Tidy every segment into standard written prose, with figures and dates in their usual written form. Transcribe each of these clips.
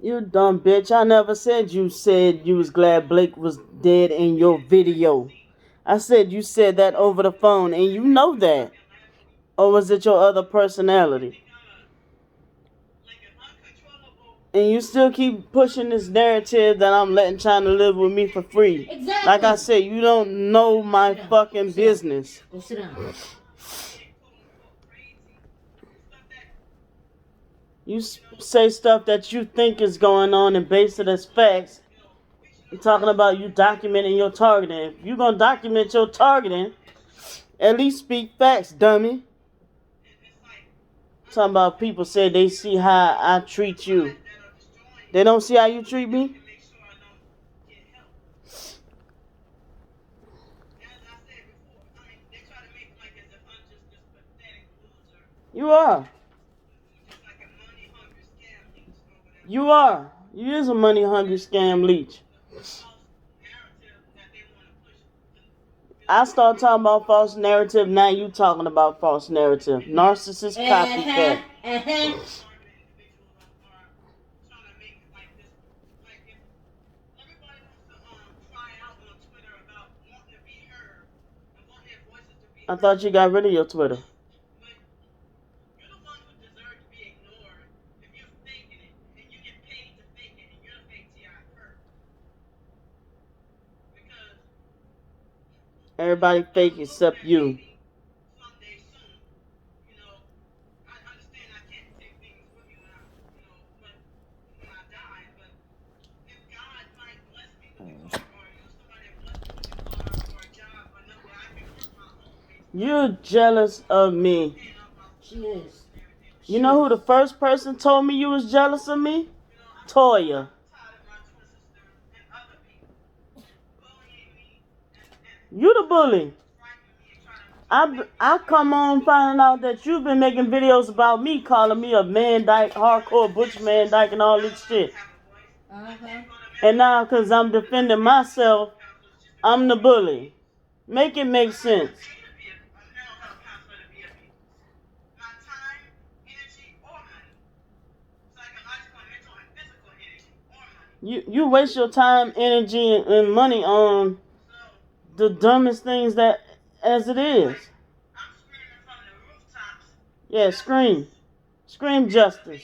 You dumb bitch. I never said you was glad Blake was dead in your video. I said you said that over the phone and you know that. Or was it your other personality? And you still keep pushing this narrative that I'm letting China live with me for free. Exactly. Like I said, you don't know my fucking business. Go sit down. You say stuff that you think is going on and base it as facts. You're talking about you documenting your targeting. If you're going to document your targeting, at least speak facts, dummy. Talking about people say they see how I treat you. They don't see how you treat me? You are. You are. You is a money hungry scam leech. I start talking about false narrative, now you talking about false narrative. Narcissist copycat. I thought you got rid of your Twitter. Everybody fake except you. You're jealous of me. She is. You know who the first person told me you was jealous of me? Toya. You the bully. I come on finding out that you've been making videos about me, calling me a man dyke, hardcore butch man dyke, and all this shit. And now, because I'm defending myself, I'm the bully. Make it make sense. You waste your time, energy, and money on the dumbest things that as it is. Yeah, scream. Scream justice.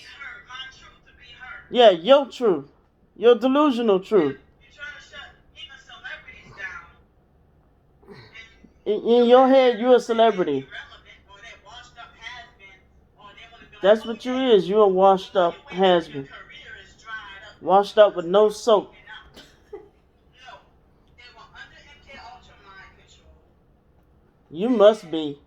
Yeah, your truth. Your delusional truth. In your head, you're a celebrity. That's what you is. You're a washed up has-been. Washed up with no soap. You must be.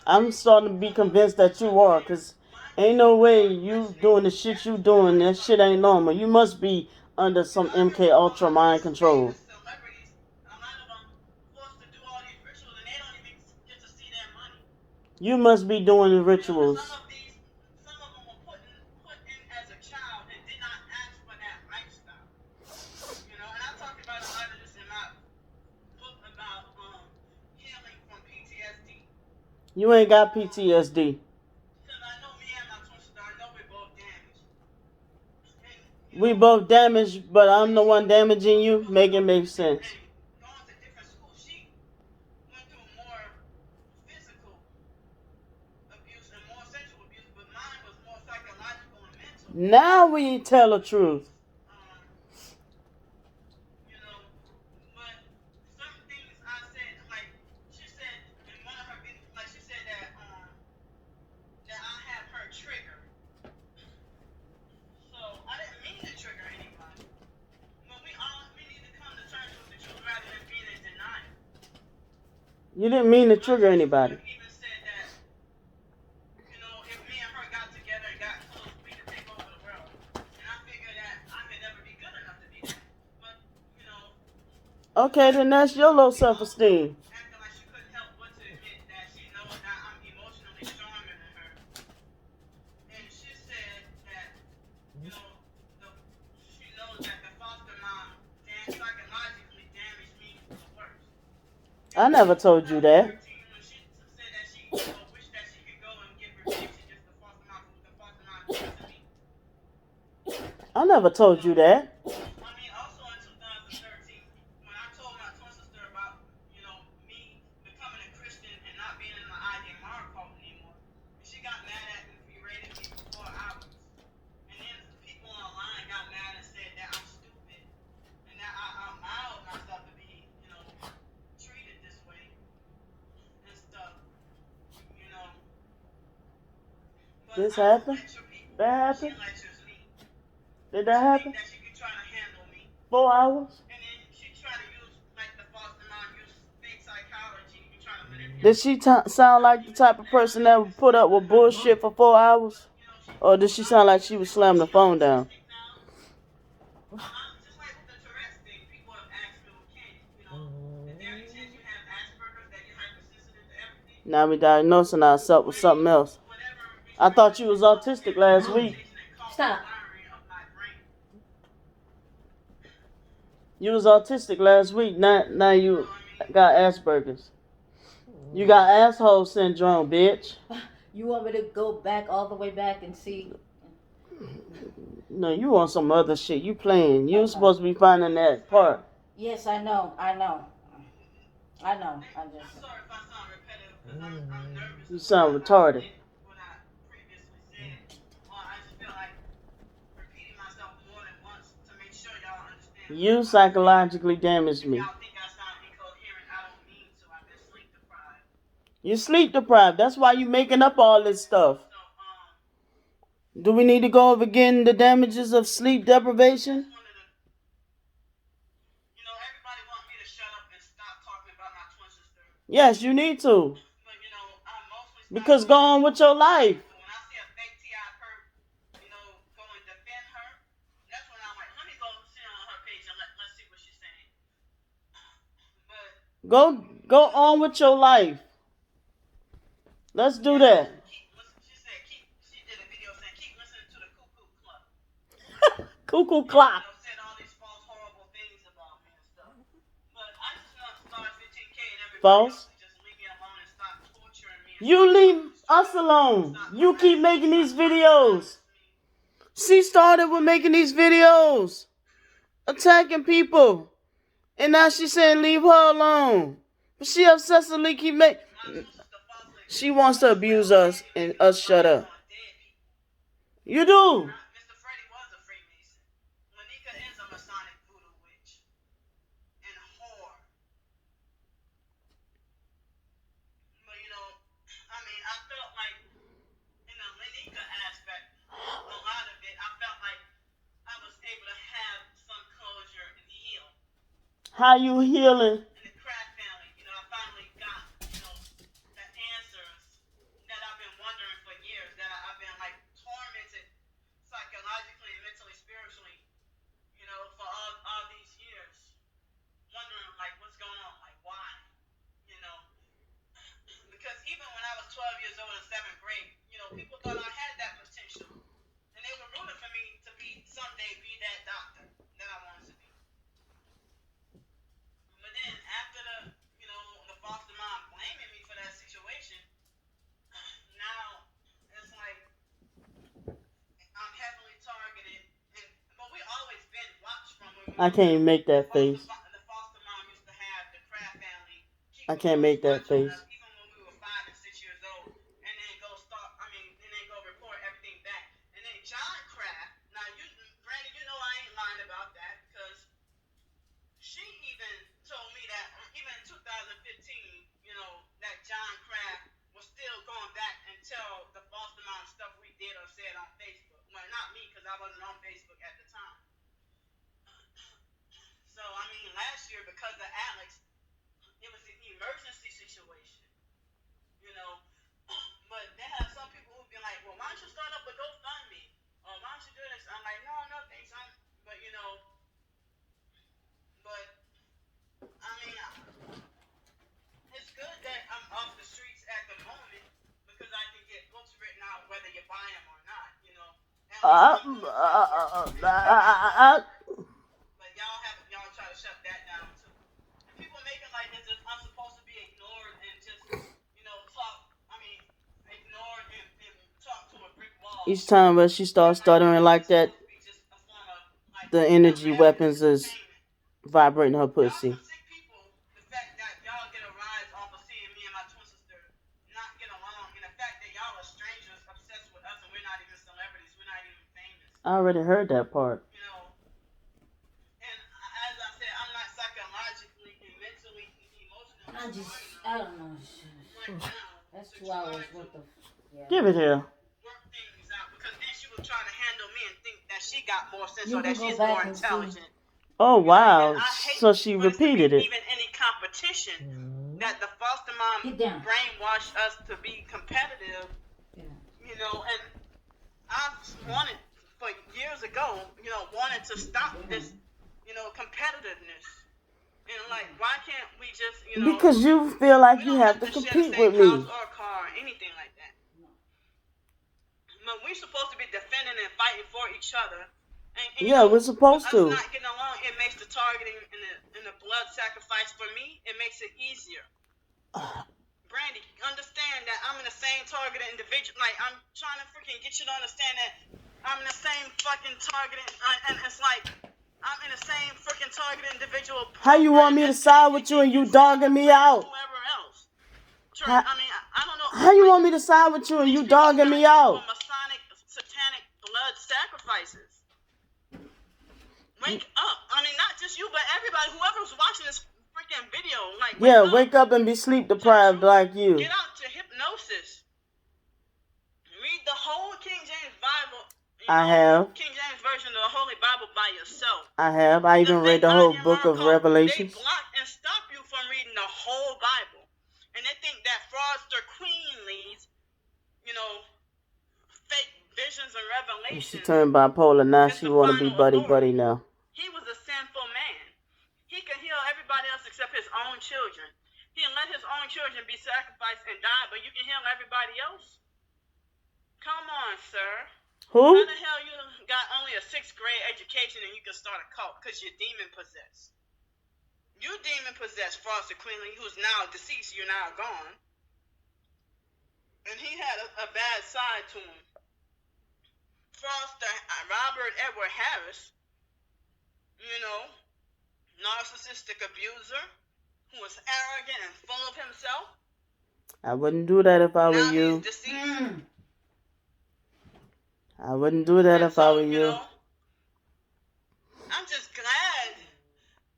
I'm starting to be convinced that you are, because ain't no way you doing the shit you doing. That shit ain't normal. You must be under some MK Ultra mind control. You must be doing the rituals. You ain't got PTSD. We both damaged, but I'm the one damaging you. Make it make sense. Now we tell the truth. You didn't mean to trigger anybody. Okay, then that's your low self-esteem. I never told you that. I never told you that. I mean, also in 2013, when I told my twin sister about, me becoming a Christian and not being in the IDMR cult anymore, and she got mad at me, berated me for 4 hours. And then people online got mad and said that I'm stupid and that I allowed myself to be, treated this way and stuff, you know. But This I don't happened? lecture people. That She happened? lectures me. Did that She think happen? that she can try to handle me. 4 hours? And then she try to use, like the foster mom, use fake psychology and try to manipulate. Did she sound like the type of person that would put up with bullshit for 4 hours? Or did she sound like she would slam the phone down? Just like with the Tourette's thing, people have asked me, is there any chance you have Asperger's, that you're hypersensitive to everything? Now we diagnosing ourselves with something else. I thought you was autistic last week. Stop. You was autistic last week. Now you got Asperger's. You got asshole syndrome, bitch. You want me to go back all the way back and see? No, you on some other shit. You playing. You supposed to be finding that part. Yes, I know. I'm sorry if I sound repetitive because I'm nervous. You sound retarded. What I previously said. I just feel like repeating myself more than once to make sure y'all understand. You psychologically damaged me. Y'all think I sound incoherent. I don't mean to. I've been sleep deprived. You sleep deprived. That's why you making up all this stuff. Do we need to go over again the damages of sleep deprivation? Everybody wants me to shut up and stop talking about my twin sister. Yes, you need to. But, I mostly Because go on with your life. when I see a fake T.I. Kirk, go and defend her, that's when I'm like, let me go see on her page and let's see what she's saying. But Go on with your life. Let's do that. She did a video saying, keep listening to the Cuckoo Club. Cuckoo clock. Said all these false, horrible things about me and stuff. But I just want to start 15K and everybody False. else to just leave me alone and stop torturing me. You leave us alone. You keep making these videos. She started with making these videos, attacking people. And now she's saying leave her alone. But she obsessively keep making... She wants to abuse us and us shut up. You do. Mr. Freddy was a Freemason. Monica is a Masonic voodoo witch. And whore. But I felt like in the Monica aspect, a lot of it, I felt like I was able to have some closure and heal. How you healing? In the Kraft family, I finally got, the answers that I've been wondering for years, that I've been like tormented psychologically and mentally, spiritually, for all these years, wondering like what's going on, like why, because even when I was 12 years old in 7th grade, people thought I had that potential, and they were rooting for me to someday be that doctor that I wanted to be. But then after the foster mom blaming me for that situation, now it's like I'm heavily targeted. But we always been watched from when I can't even make that face. The foster mom used to have the Kraft family. I can't make that face. Even when we were 5 and 6 years old, and then go report everything back. And then John Kraft. Now Brandon, I ain't lying about that because she even told me that even in 2015, that John Kraft was still going back and tell the foster mom stuff we did or said on Facebook. Well, not me because I wasn't on Facebook at the time. So, last year because of Alex, it was an emergency situation, But then have some people who've been like, well, why don't you start up a GoFundMe? Or why don't you do this? I'm like, no, thanks. But it's good that I'm off the streets at the moment because I can get books written out whether you buy them or not, But y'all try to shut that down too. And people make it like this is I'm supposed to be ignored and just, ignored and talk to a brick wall. Each time when she starts stuttering like that, the energy weapons is vibrating her Y'all pussy. some sick people. The fact that y'all get a rise off of seeing me and my twin sister not get along, and the fact that y'all are strangers obsessed with us and we're not even celebrities, we're not even famous. I already heard that part. You know, and as I said, I'm not psychologically and mentally and emotionally I don't know. right now. That's to 2 hours try to worth of. Yeah. Give it here. work things out, because then she was trying to handle me and think that she got more sense You or that can go she's back more and see. intelligent. Oh, wow. And I hate So she for this to be repeated it. even any competition that the foster mom Get down. brainwashed us to be competitive, Yeah. you know, and I wanted for years ago, you know, wanted to stop this, you know, competitiveness. And like, why can't we just, you know, Because you feel like we you don't have to share the compete same with me. house or car or anything like that. But we're supposed to be defending and fighting for each other. And Yeah, you know, we're supposed us to. not getting along, it makes the targeting and the blood sacrifice for me, it makes it easier. Brandy, understand that I'm in the same targeted individual. Like, I'm trying to freaking get you to understand that I'm in the same fucking targeted, and it's like, I'm in the same freaking targeted individual. How you want me to side with you and you dogging me out? Whoever else. How- I mean, I don't know. How you want me to side with you and you dogging me out? Masonic, satanic blood sacrifices. Wake up. I mean, not just you, but everybody, whoever's watching this freaking video. Like, Yeah, up. wake up and be sleep deprived like you. Get out to hypnosis. Read the whole King James Bible. I have. King James version of the Holy Bible by yourself. I have. I even read the whole book of Revelations. They block and stop you from reading the whole Bible. And they think that fraudster Queenly's, you know, fake visions and revelations. She turned bipolar. Now she want to be buddy now. He was a sinful man. He could heal everybody else except his own children. He let his own children be sacrificed and die, but you can heal everybody else? Come on, sir. Who? How the hell you got only a 6th grade education and you can start a cult? Because you're demon possessed. You demon possessed, Foster Queenly, who's now deceased, you're now gone. And he had a bad side to him. Foster Robert Edward Harris, you know, narcissistic abuser, who was arrogant and full of himself. I wouldn't do that if I were Now you. he's deceased. I wouldn't do that if I were you. Know, I'm just glad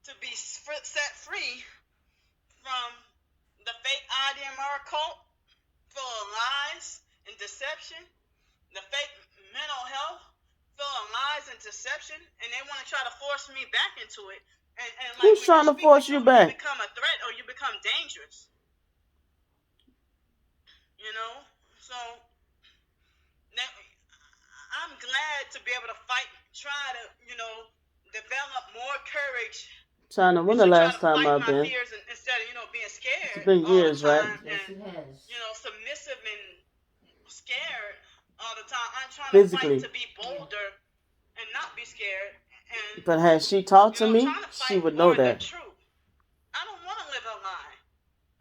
to be set free from the fake IDMR cult full of lies and deception, the fake mental health full of lies and deception, and they want to try to force me back into it. And like, who's trying to force you back? You become a threat or you become dangerous. You know? So, I'm glad to be able to fight, try to, you know, develop more courage. China, when the last time I've been? Instead of, you know, being scared. It's been years, right? Yes, it has. You know, submissive and scared all the time. I'm trying Physically. to fight to be bolder and not be scared. And, but had she talked to me, she would know that. The truth. I don't want to live a lie.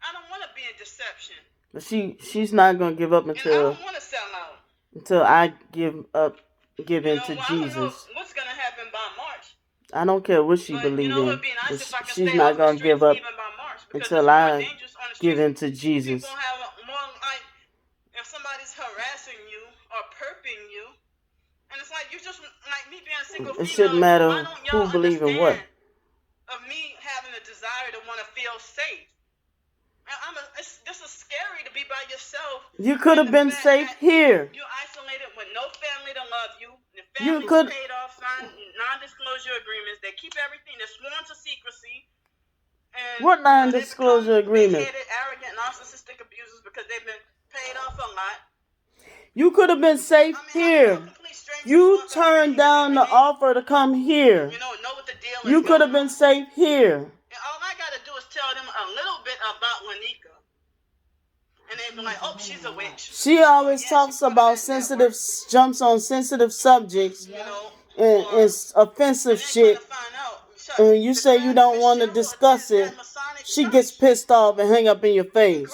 I don't want to be in deception. But she's not gonna give up And I don't want to sell out. Until I give in to Jesus. Jesus. I don't know what's gonna happen by March. I don't care what she believes in. She's not gonna give up until I give in to Jesus. People have more, like, if somebody's harassing you or perping you, and it's like, you just, like me being a single female, it shouldn't matter who believes in what. Of me having a desire to want to feel safe. This is scary to be by yourself. You could have been safe here. You're isolated with no family to love you. The You family's could paid off, signed non-disclosure agreements. They keep everything. They're sworn to secrecy. And what non-disclosure agreement? Big-headed, arrogant, narcissistic abusers because they've been paid off a lot. You could have been safe here. You turned down the offer to come here. You know what the deal is. You could have been safe here. And all I got to do is tell them a little bit about Lanika. And they be like, oh, she's a witch. She always talks about jumps on sensitive subjects and it's offensive shit. And when you say you don't want to discuss it, she gets pissed off and hang up in your face.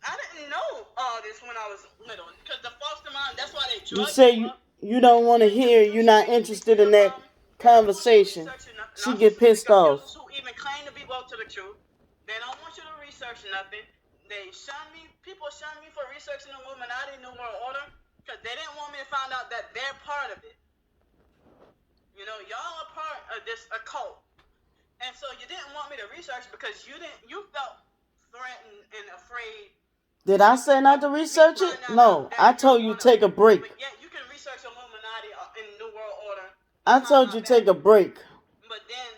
I didn't know all this when I was little. Because the foster mom, that's why they You say you don't want to hear, you're not interested in that conversation, she get pissed off. Who even claim to be woke to the truth. They don't want you to research nothing. They shun me. People shun me for researching the Illuminati New World Order because they didn't want me to find out that they're part of it. You know, y'all are part of this occult, and so you didn't want me to research because you felt threatened and afraid. Did I say not to research it? No, I told you take a break. But yet you can research Illuminati in New World Order. I told you take a break. But then.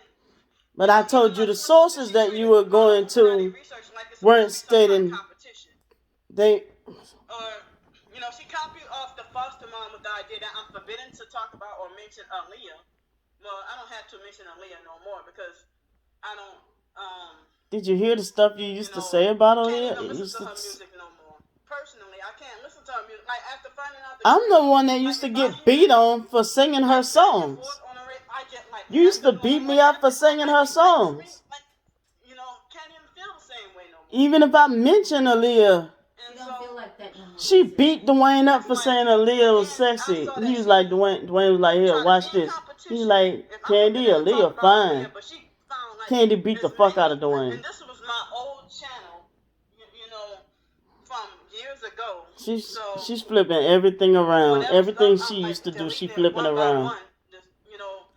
But I told you the sources that you were going to weren't stating they. You know, she copied off the foster mom with the idea that I'm forbidden to talk about or mention Aaliyah. Well, I don't have to mention Aaliyah no more because I don't. Did you hear the stuff you used to say about Aaliyah? Can't listen to her music no more. Personally, I can't listen to her music. Like after finding out. I'm the one that used to get beat on for singing her songs. You used to beat me up for singing her songs. You know, can't even feel the same way no more. Even if I mention Aaliyah. You don't feel like that no more. She beat Dwayne up for saying Aaliyah was sexy. He was like, Dwayne was like, here, watch this. He's like, Candy, Aaliyah fine. Candy beat the fuck out of Dwayne. And this was my old channel, you know, from years ago. She's flipping everything around. Everything she used to do, she flipping around.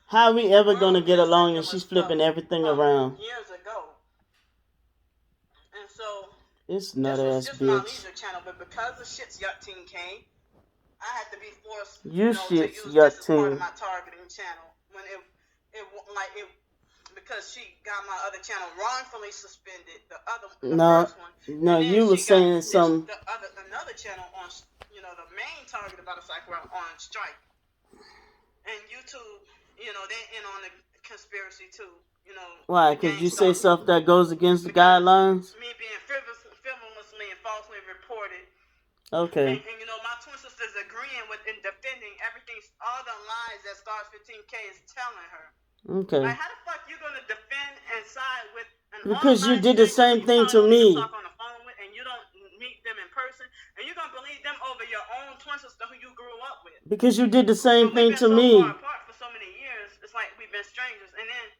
How are we ever gonna get along and she's flipping everything around? Years ago. And so it's nut ass bitch. My bitch. channel, but because the Shit's Yuck Team came, I had to be forced to use Yuck this as part Team. of my targeting channel when it because she got my other channel wrongfully suspended. The first one. No, you were saying some. Another channel on, you know, the main target about a cycle on strike. And YouTube, you know, they're in on the conspiracy too. You know. Why? Because you say stuff that goes against the guidelines? Me being frivolously and falsely reported. Okay. And you know, my twin sister's agreeing with and defending everything, all the lies that Stars 15K is telling her. Okay. Like, how the fuck you gonna defend and side with an because you did the same thing to me. Talk on the phone with, and you don't meet them in person, and you're gonna believe them over your own twin sister who you grew up with. Because you did the same thing to me. We've been so far apart for so many years. It's like we've been strangers, and then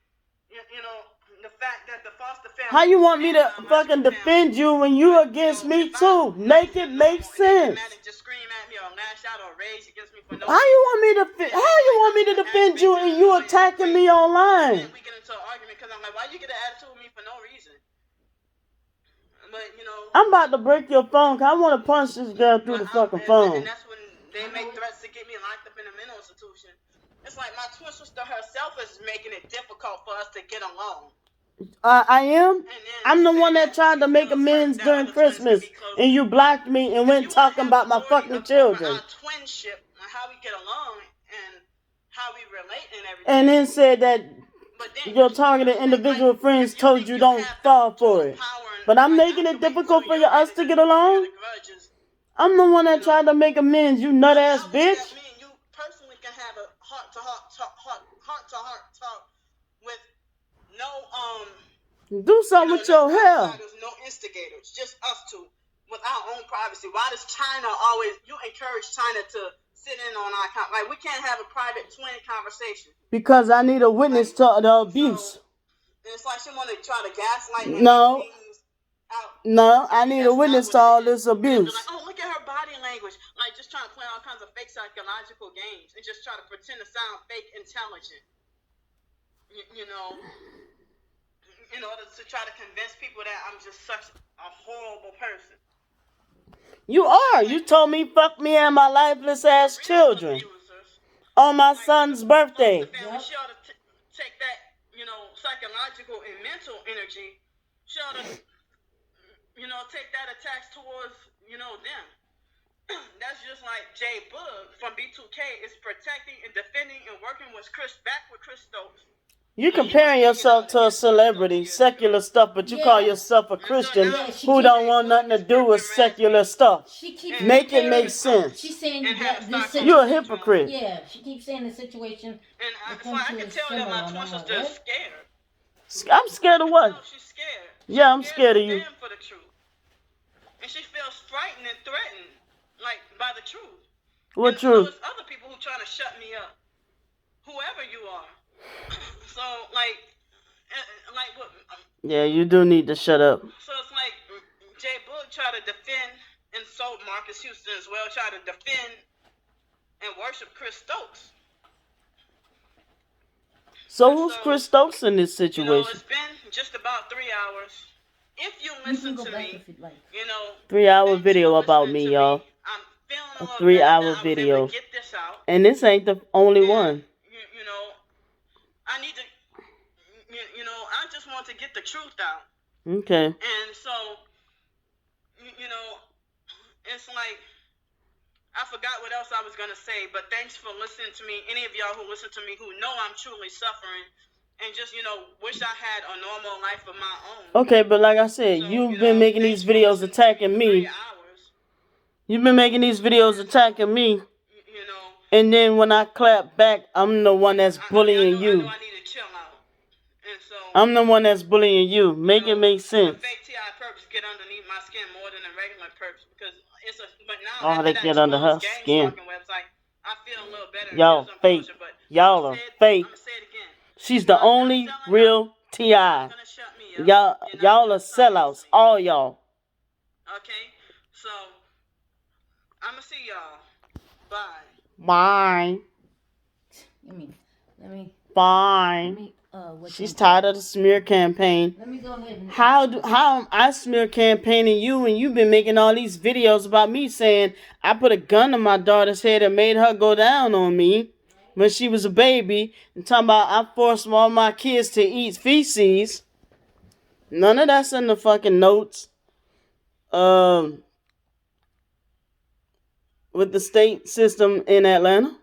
you know the fact that the foster family. How you want me to fucking defend you when you against me too? Make it make sense. Just scream at me or lash out or rage against me for no. How you want me to defend you and you attacking me online? We get into an argument because I'm like, why you get an attitude with me for no reason? But you know, I'm about to break your phone because I want to punch this girl through the fucking phone. And that's when they make threats to get me locked up in a mental institution. It's like my twin sister herself is making it difficult for us to get along. I am? I'm the one that tried to make amends during Christmas, and you blocked me and went talking about my fucking children. Our twinship, how we get along, and how we relate and everything. And then said that your targeted individual friends told you don't fall for it. But I'm making it difficult for us to get along? I'm the one that tried to make amends, you nut ass bitch. Me and you personally can have a heart-to-heart talk with no do something with your hair. No instigators, just us two with our own privacy. Why does China always? You encourage China to sit in on our account. Like we can't have a private twin conversation. Because I need a witness to the abuse. So, it's like she want to try to gaslight me. No, I need a witness to all this abuse. Like, oh, look at her body language. Like just trying to play all kinds of fake psychological games and just try to pretend to sound fake intelligent. You know, in order to try to convince people that I'm just such a horrible person. You are. You told me fuck me and my lifeless ass children on my son's birthday. She ought to take that, you know, psychological and mental energy. She ought to, you know, take that attacks towards, you know, them. That's just like Jay Bug from B2K is protecting and defending and working with Chris Stokes. You comparing yourself to a celebrity, secular stuff, but you call yourself a Christian who don't want nothing to do with secular stuff. Make it make sense. She's saying that this situation, you're a hypocrite. Yeah, she keeps saying the situation. And so I can tell that my twin sister is scared. I'm scared of what? No, she's scared. Yeah, I'm scared of you. For the truth. And she feels frightened and threatened, like, by the truth. What And so truth? it's other people who trying to shut me up. Whoever you are. So like what? Yeah, you do need to shut up. So it's like Jay Book tried to defend and so Marcus Houston as well tried to defend and worship Chris Stokes. So And who's so, Chris Stokes in this You know, situation? it's been just about 3 hours. If you You listen can go to back me, if you'd like. you know, 3-hour thanks video for about listening me, to y'all. I'm feeling A a little 3-hour better that I was able video. to get this out. And this ain't the only And, one. you know, I need to, you know, I just want to get the truth out. Okay. And so, you know, it's like, I forgot what else I was going to say, but thanks for listening to me. Any of y'all who listen to me who know I'm truly suffering and just, you know, wish I had a normal life of my own. Okay, but like I said, So, you've you been know, making thanks these for videos listening to me attacking for me. 3 hours. You've been making these videos attacking me. You know, And then when I clap back, I'm the one that's bullying I you. know I need to chill out. And so, I'm the one that's bullying you. Make it make sense. The fake T.I. perps get underneath my skin more than the regular perps because it's a. But now Oh, after they that get under her exposed gang skin. stalking website, I feel a little better. Y'all fake. Y'all are fake. I'm gonna say it again. She's the only real T.I. Y'all are sellouts. All y'all. Okay, so I'm gonna see y'all. Bye. Bye. Let me. Bye. She's tired of the smear campaign. Let me go ahead and. How am I smear campaigning you and you've been making all these videos about me saying I put a gun to my daughter's head and made her go down on me when she was a baby, and talking about I forced all my kids to eat feces. None of that's in the fucking notes. With the state system in Atlanta.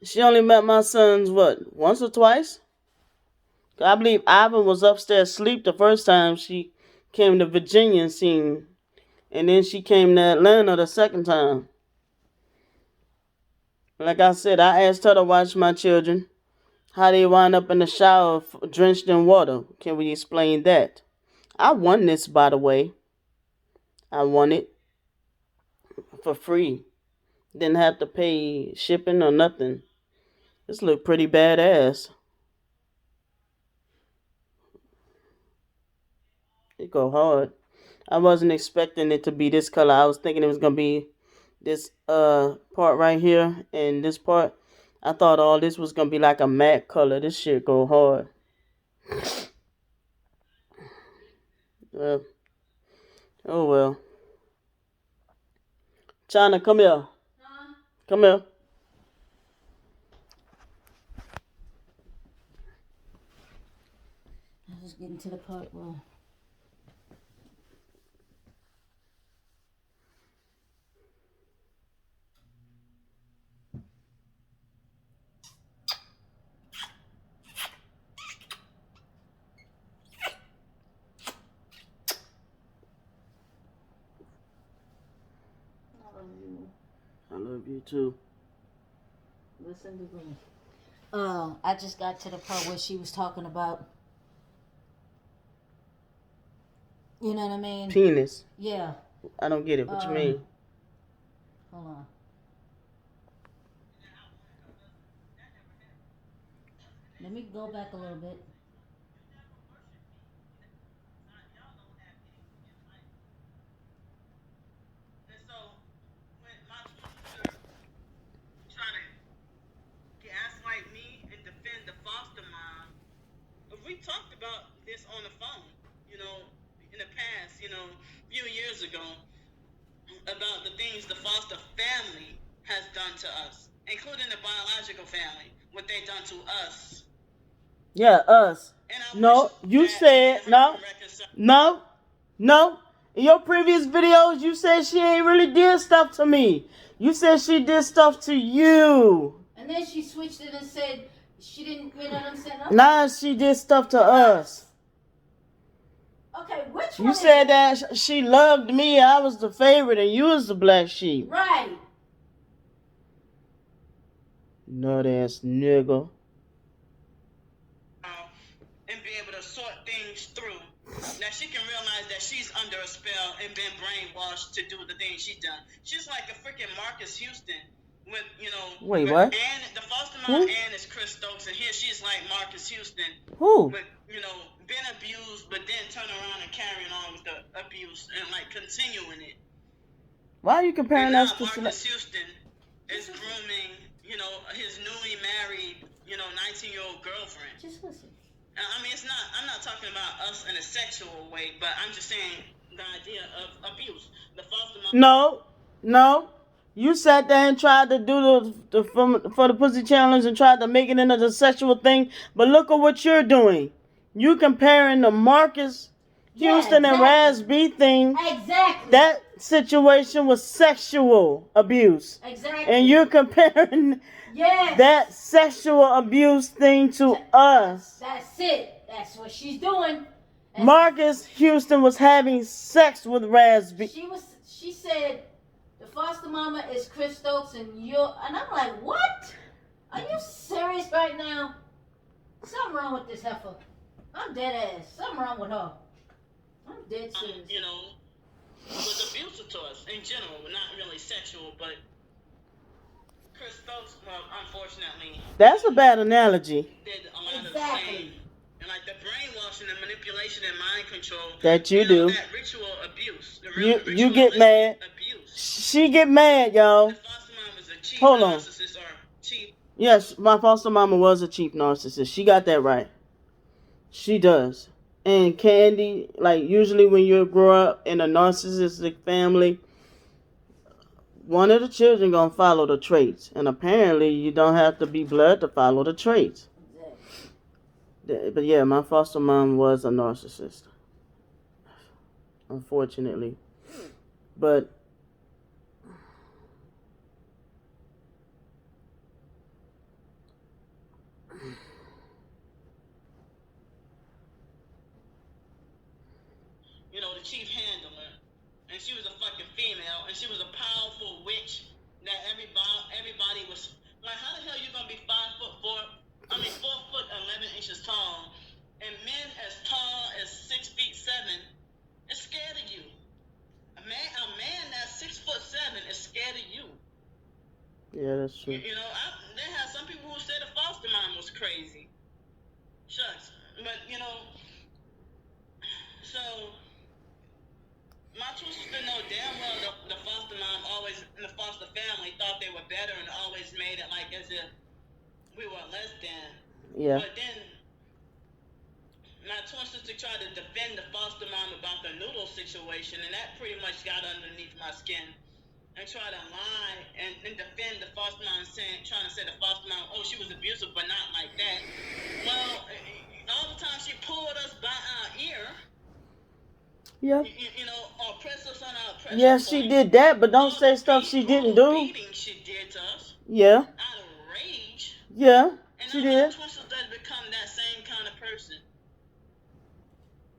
She only met my sons, once or twice? I believe Ivan was upstairs asleep the first time she came to Virginia and seen. And then she came to Atlanta the second time. Like I said, I asked her to watch my children. How they wind up in the shower drenched in water. Can we explain that? I won this, by the way. I won it for free. Didn't have to pay shipping or nothing. This looked pretty badass. It go hard. I wasn't expecting it to be this color. I was thinking it was gonna be this part right here and this part. I thought all this was gonna be like a matte color. This shit go hard. Oh well. China, come here. Come here. I was getting to the part where. I love you too. Listen to me. I just got to the part where she was talking about, you know what I mean? Penis. Yeah. I don't get it. What you mean? Hold on. Let me go back a little bit. We talked about this on the phone, you know, in the past, you know, a few years ago, about the things the foster family has done to us, including the biological family, what they done to us. Yeah, us. No, you said, no. In your previous videos, you said she ain't really did stuff to me. You said she did stuff to you. And then she switched it and said she didn't, you know what I'm saying? Nah, she did stuff to us. Okay, which one? You said that she loved me, I was the favorite, and you was the black sheep. Right. Nut ass nigga. And be able to sort things through. Now she can realize that she's under a spell and been brainwashed to do the things she done. She's like a freaking Marcus Houston with, you know. Wait, what? And the foster mom Who? Ann is Chris Stokes, and here she's like Marcus Houston. Who? But, you know, been abused, but then turn around and carrying on with the abuse and like continuing it. Why are you comparing And now us to Marcus Houston is grooming, you know, his newly married, you know, 19-year-old girlfriend. Just listen. I mean, I'm not talking about us in a sexual way, but I'm just saying the idea of abuse. The foster mom. No. You sat there and tried to do the for the pussy challenge and tried to make it into the sexual thing. But look at what you're doing. You comparing the Marcus Houston and Raz B thing. Exactly. That situation was sexual abuse. Exactly. And you're comparing that sexual abuse thing to us. That's it. That's what she's doing. Marcus Houston was having sex with Raz B. She said the foster mama is Chris Stokes and I'm like, what? Are you serious right now? Something wrong with this heifer. I'm dead ass. Something wrong with her. I'm dead serious. You know, was abusive to us in general, not really sexual, but Chris Stokes, well, unfortunately, That's a bad analogy. did a lot of the same. And like the brainwashing and manipulation and mind control That you do. That ritual abuse. You get mad. Abuse. She get mad, y'all. The foster mom is a chief Hold on. narcissist or chief. Yes, my foster mama was a cheap narcissist. She got that right. She does. And Candy, like usually when you grow up in a narcissistic family, one of the children gonna follow the traits. And apparently you don't have to be blood to follow the traits. But yeah, my foster mom was a narcissist. Unfortunately. But you know, the chief handler, and she was a fucking female, and she was a powerful witch that everybody was like, how the hell you gonna be 4'11" tall, and men as tall as 6'7" is scared of you. A man that's 6'7" is scared of you. yeah, that's true. You know, they had some people who said the foster mom was crazy. Shucks, but you know, so. My two sisters know damn well the foster mom always, in the foster family, thought they were better and always made it like as if we were less than. Yeah. But then my twin sister tried to defend the foster mom about the noodle situation, and that pretty much got underneath my skin. And try to lie and defend the foster mom, trying to say the foster mom, oh, she was abusive, but not like that. Well, all the time she pulled us by our ear. Yeah. You know, or press us on our pressure Yeah, she point. did that, but don't say stuff she didn't do. Beating she did to us Yeah. out of rage. Yeah, And she now did. my twin sister has become that same kind of person.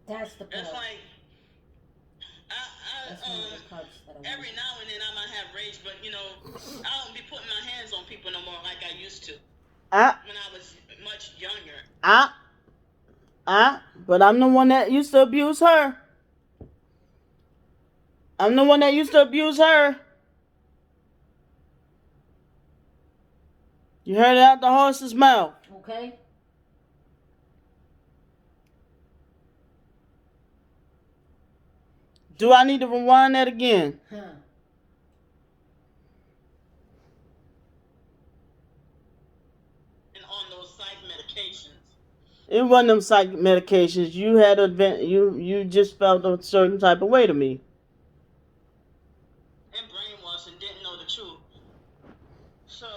That's the part. It's like That's one of the parts that I every now and then I might have rage, but you know, I don't be putting my hands on people no more like I used to when I was much younger. But I'm the one that used to abuse her. I'm the one that used to abuse her. You heard it out the horse's mouth. Okay? Do I need to rewind that again? Huh. And on those psych medications. It wasn't them psych medications. You had you just felt a certain type of way to me. And brainwashed and didn't know the truth. So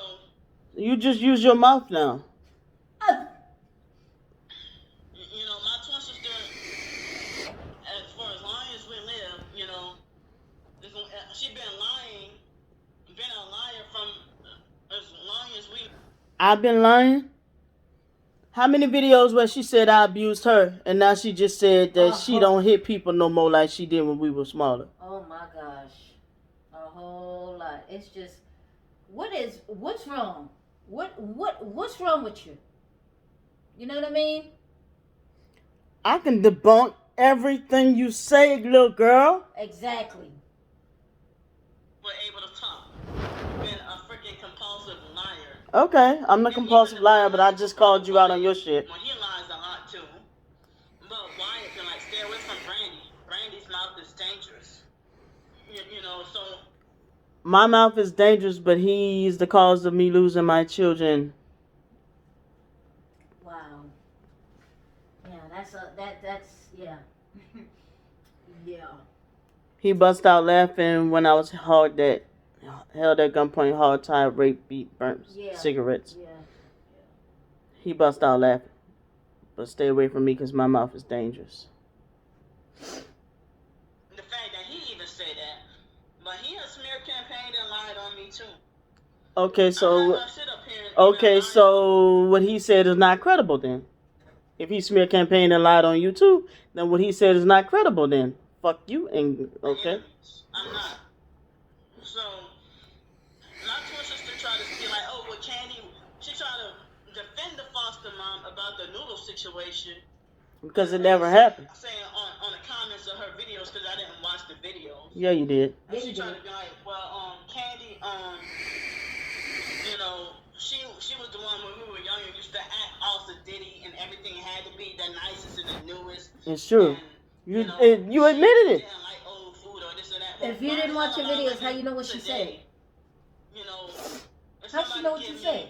You just use your mouth now. you know, my twin sister, for as long as we live, you know, she been a liar from as long as we. I've been lying. How many videos where she said I abused her, and now she just said that she don't hit people no more like she did when we were smaller? Oh my gosh. A whole lot. It's just, what's wrong? What's wrong with you? You know what I mean? I can debunk everything you say, little girl. Exactly. Were able to talk. Been a freaking compulsive liar. Okay, I'm the compulsive liar, but I just called you out on your shit. Well, he lies a lot too. But Wyatt can like stay away from Brandy. Brandy's mouth is dangerous. You know, so My mouth is dangerous, but he's the cause of me losing my children. Wow. Yeah, that's yeah. Yeah. He bust out laughing when I was held at gunpoint, hard tied, raped, beat, burnt Yeah. cigarettes. Yeah. He bust out laughing. But stay away from me because my mouth is dangerous. the fact that he even said that, but he a smear campaign and lied on me too. Okay, I'm so not gonna sit up here and okay, lie. so what he said is not credible then. If he smear campaigned and lied on you too, then what he said is not credible then. Fuck you and okay. I'm not. So my twin sister tried to be like, oh, well, Candy, she tried to defend the foster mom about the noodle situation. Because it never happened. Saying on the comments of her videos, because I didn't watch the videos. Yeah, you did. And she tried to be like, well, Candy, you know, she was the one when we were younger used to act all sedity and everything had to be the nicest and the newest. It's true. And, you admitted it. didn't like old food or this or that. If you didn't watch your videos, how you know what she said? You know, if How she know what somebody you give said?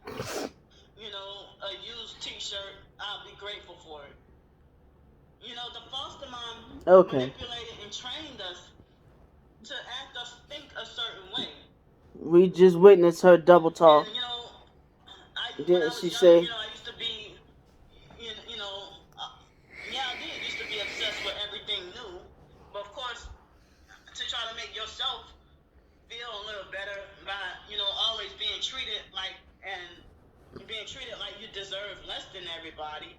me, you know, a used T-shirt, I'll be grateful for it. You know, the foster mom manipulated and trained us to act us think a certain way. We just witnessed her double talk. And, you know, Didn't she say? You know, I used to be, you know, yeah, I did used to be obsessed with everything new. But of course, to try to make yourself feel a little better by, you know, always being treated like you deserve less than everybody.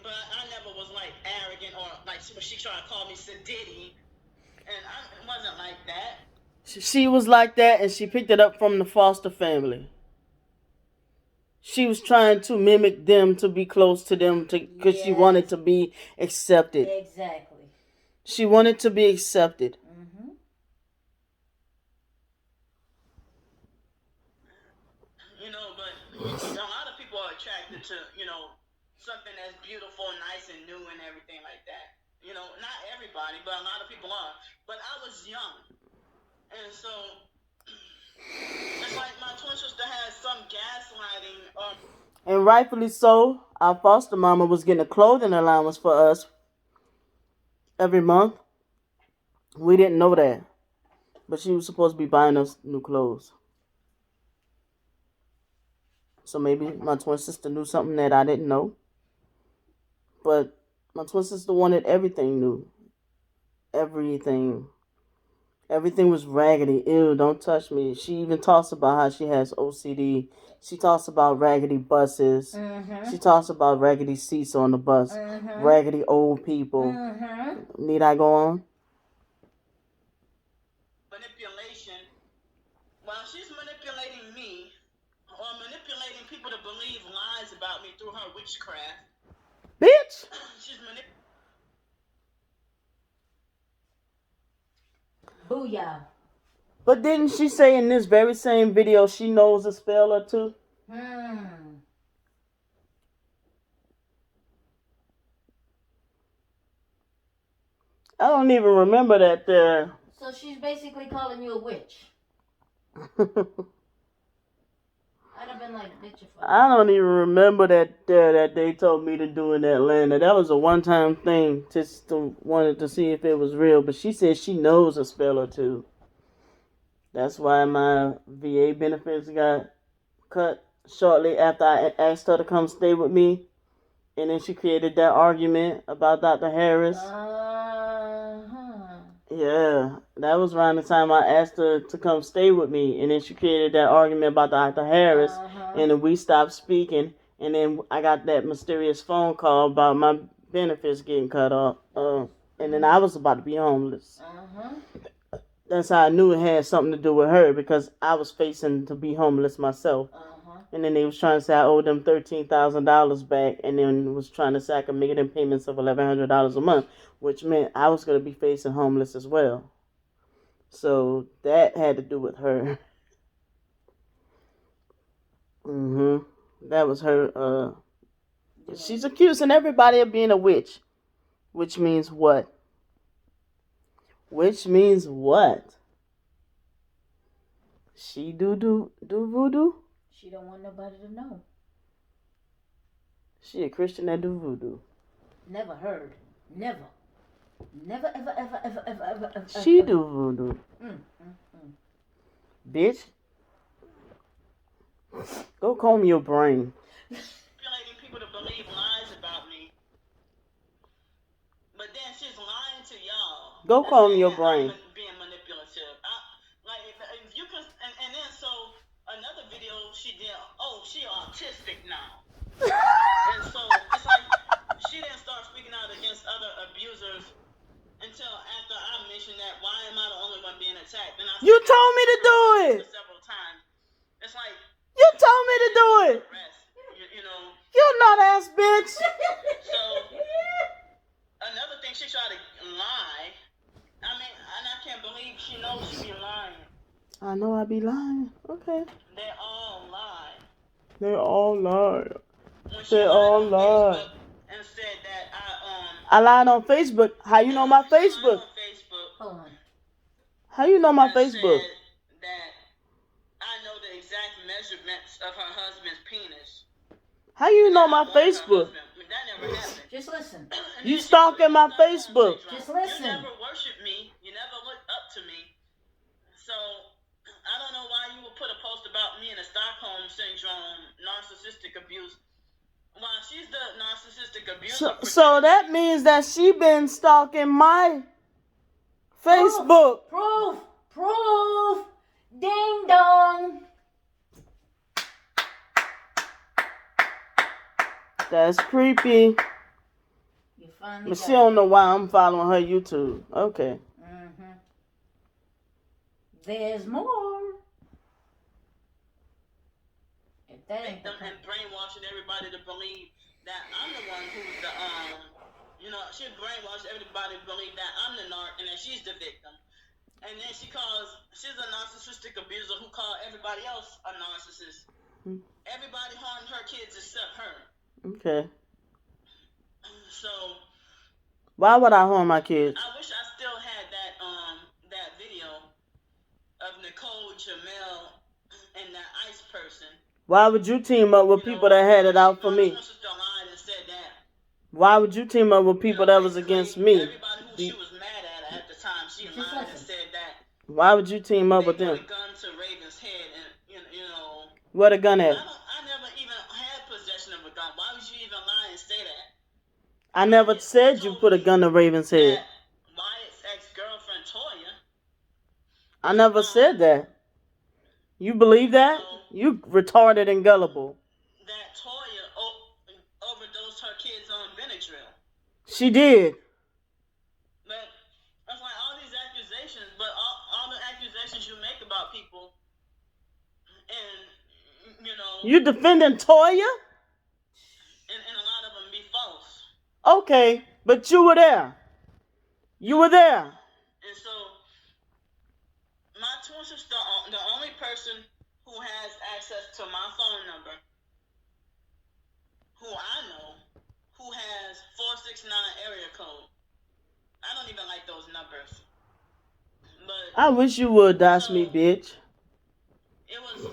But I never was like arrogant or like she tried to call me sedity, and I wasn't like that. She was like that, and she picked it up from the foster family. She was trying to mimic them to be close to them because she wanted to be accepted. Exactly. She wanted to be accepted. Mm-hmm. You know, but a lot of people are attracted to, you know, something that's beautiful, nice, and new and everything like that. You know, not everybody, but a lot of people are. But I was young. And so, it's like my twin sister had some gaslighting. And rightfully so. Our foster mama was getting a clothing allowance for us every month. We didn't know that. But she was supposed to be buying us new clothes. So maybe my twin sister knew something that I didn't know. But my twin sister wanted everything new. Everything. Everything was raggedy. Ew, don't touch me. She even talks about how she has OCD. She talks about raggedy buses. Mm-hmm. She talks about raggedy seats on the bus. Mm-hmm. Raggedy old people. Mm-hmm. Need I go on? Manipulation. While she's manipulating me, or manipulating people to believe lies about me through her witchcraft. Bitch! She's manipulating. Booyah. But didn't she say in this very same video she knows a spell or two? Hmm. I don't even remember that there. So she's basically calling you a witch. I'd have been like, bitch, if I don't even remember that they told me to do in Atlanta. That was a one-time thing. Just wanted to see if it was real. But she said she knows a spell or two. That's why my VA benefits got cut shortly after I asked her to come stay with me. And then she created that argument about Dr. Harris. Yeah, that was around the time I asked her to come stay with me. And then she created that argument about Dr. Harris. And then we stopped speaking. And then I got that mysterious phone call about my benefits getting cut off. And then I was about to be homeless. That's how I knew it had something to do with her, because I was facing to be homeless myself. And then they was trying to say I owed them $13,000 back, and then was trying to say I could make them payments of $1,100 a month, which meant I was going to be facing homeless as well. So that had to do with her. That was her. She's accusing everybody of being a witch, which means what? Which means what? She do voodoo? She don't want nobody to know. She a Christian that do voodoo. Never heard. Never. Never, ever. She do voodoo. Bitch. Go comb your brain. Manipulating people to believe lies about me. But then she's lying to y'all. Go comb your brain. Being manipulative. If you can, and then so another video she did. Oh, she autistic now. And so it's like she didn't start speaking out against other abusers until after I mentioned that. Why am I the only one being attacked? And You told me to do it. Several times. It's like You told me to do it. you know. You not ass bitch. So another thing, she tried to lie. I mean, and I can't believe she knows she be lying. I know I be lying. Okay. They all lie. They all lie. When she They lied all on lie. Facebook and said that I lied on Facebook. How you know my Facebook? On Facebook. Hold on. How you know my and Facebook? said that I know the exact measurements of her husband's penis. How you know my I want her Facebook? husband. That never happened. Just listen. And You then she stalking my put it in Facebook. Stockholm Just syndrome. listen. You never worshiped me. You never looked up to me. So I don't know why you would put a post about me and the Stockholm syndrome, narcissistic abuse. While she's the narcissistic abuser. So that means that she been stalking my Facebook. Proof. Ding dong. That's creepy. You finally But got she don't know why I'm following her YouTube. Okay. There's more. If that ain't the Victim and brainwashing everybody to believe that I'm the one who's the she brainwashed everybody to believe that I'm the narc and that she's the victim. And then she's a narcissistic abuser who called everybody else a narcissist. Everybody harmed her kids except her. Okay. So Why would I harm my kids? I wish I still had that video of Nicole, Jamel, and that ICE person. Why would you team up with people that had it out for me? My sister lied and said that. Why would you team up with people that was against me? Everybody who she was mad at the time, she lied and said that. Why would you team up with They them? put a gun to Raven's head, and you know. Where the gun at? I never even had possession of a gun. Why would you even lie and say that? I never said you put a gun to Raven's head. Wyatt's ex-girlfriend Toya. I never said that. You believe that? You retarded and gullible. That Toya overdosed her kids on Benadryl. She did. But that's like all these accusations, but all the accusations you make about people, and you know, You defending Toya? and a lot of them be false. Okay, but you were there. You were there. And so, my twin sister, the only person who has access to my phone number, who I know, who has 469 area code. I don't even like those numbers. But I wish you would, Dash me, bitch. it was a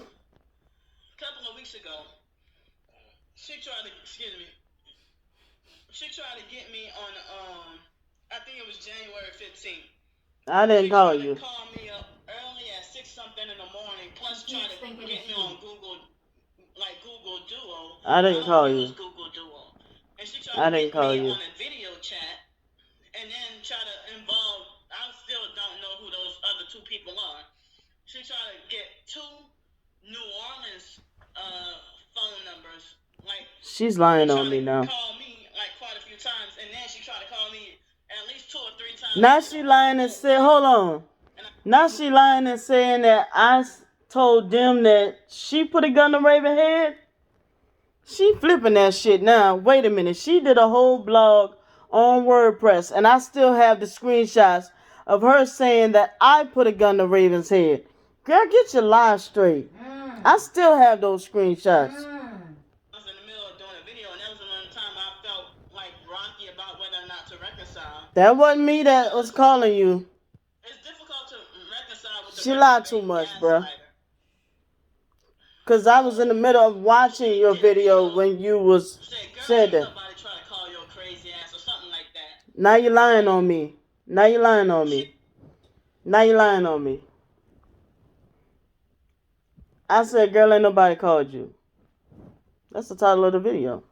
couple of weeks ago. She tried to get me on I think it was January 15th. I didn't call you. She called me up early at 6 something in the morning, plus trying to get me on Google Duo. I didn't call you. Google Duo. And she I tried to didn't get call me you. on a video chat, and then try to involve, I still don't know who those other two people are. She tried to get 2 New Orleans phone numbers. Like, She's lying she on me tried now. to call me like quite a few times, and then she tried to call me at least 2 or 3 times. Now she lying and say, hold on. Now she lying and saying that I told them that she put a gun to Raven's head. She flipping that shit now. Wait a minute. She did a whole blog on WordPress, and I still have the screenshots of her saying that I put a gun to Raven's head. Girl, get your lies straight. I still have those screenshots. I was in the middle of doing a video, and that was the one time I felt like rocky about whether or not to reconcile. That wasn't me that was calling you. It's difficult to reconcile with the She lied too much, bruh. Because I was in the middle of watching your video when you was said that. Somebody try to call your crazy ass or something like that. Now you lying on me. Now you lying on me. Now you lying on me. I said, girl, ain't nobody called you. That's the title of the video.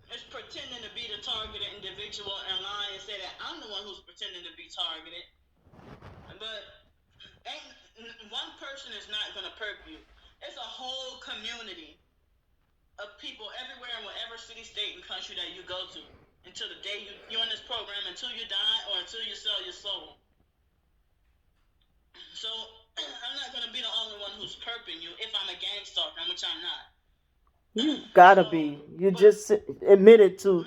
It's pretending to be the targeted individual and lie and say that I'm the one who's pretending to be targeted. But one person is not going to perp you. It's a whole community of people everywhere in whatever city, state, and country that you go to until the day you're in this program, until you die or until you sell your soul. So I'm not going to be the only one who's perping you if I'm a gang stalker, which I'm not. You gotta be. You just admitted to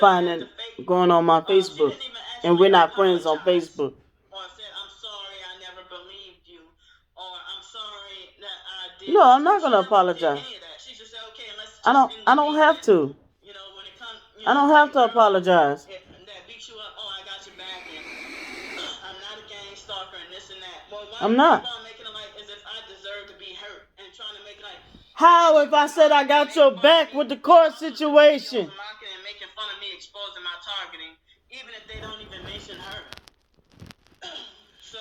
finding, going on my Facebook. And we're not friends on Facebook. Or said, I'm sorry, I never believed you. Or I'm sorry that I did. No, I'm not gonna apologize. She just said, okay, let's I don't have to. You know, when it comes, I don't have to apologize. that beat you up, oh, I got your back, and I'm not a gang stalker and this and that. Well, why I'm not. making it like as if I deserve to be hurt and trying to make it like, How if I said I got your back with the court situation? mocking and making fun of me, exposing my targeting, even if they don't even mention her. So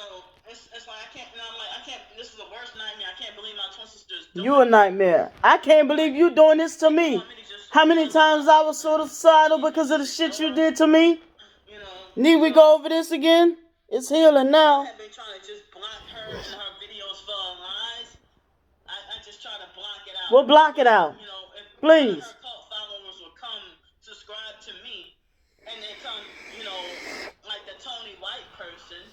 it's like I can't. And I'm like I can't. This is the worst nightmare. I can't believe my twin sisters. You a nightmare. I can't believe you doing this to me. How many times I was suicidal because of the shit you did to me? You know. Need we go over this again? It's healing now. I've been trying to just block her and her videos for lies. I just try to block it out. We'll block it out. You know, if Please. her cult followers will come subscribe to me, and they come, you know, like the Tony White person,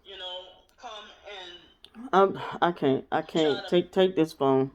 you know, come and I can't. Take this phone.